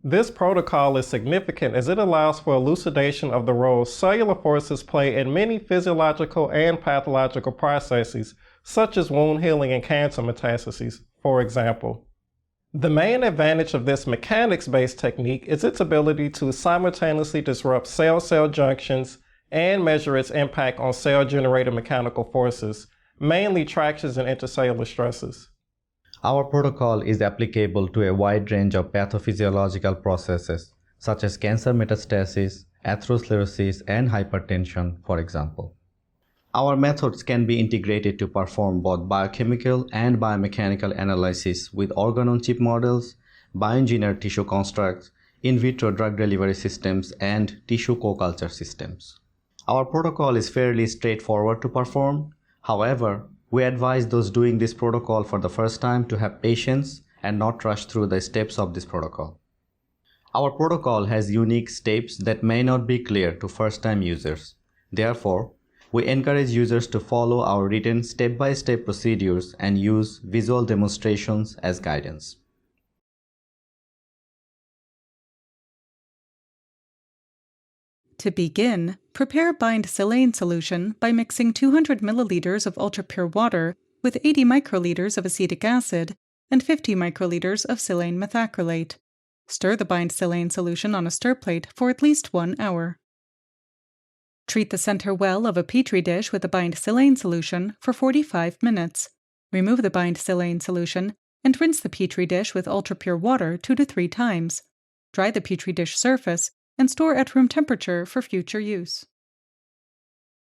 This protocol is significant as it allows for elucidation of the role cellular forces play in many physiological and pathological processes, such as wound healing and cancer metastases, for example. The main advantage of this mechanics-based technique is its ability to simultaneously disrupt cell-cell junctions and measure its impact on cell-generated mechanical forces, mainly tractions and intercellular stresses. Our protocol is applicable to a wide range of pathophysiological processes, such as cancer metastasis, atherosclerosis, and hypertension, for example. Our methods can be integrated to perform both biochemical and biomechanical analysis with organ-on-chip models, bioengineered tissue constructs, in vitro drug delivery systems, and tissue co-culture systems. Our protocol is fairly straightforward to perform. However, we advise those doing this protocol for the first time to have patience and not rush through the steps of this protocol. Our protocol has unique steps that may not be clear to first-time users. Therefore, we encourage users to follow our written step-by-step procedures and use visual demonstrations as guidance. To begin, prepare bind silane solution by mixing 200 milliliters of ultrapure water with 80 microliters of acetic acid and 50 microliters of silane methacrylate. Stir the bind silane solution on a stir plate for at least 1 hour. Treat the center well of a petri dish with the bind silane solution for 45 minutes. Remove the bind silane solution and rinse the petri dish with ultrapure water 2 to 3 times. Dry the petri dish surface and store at room temperature for future use.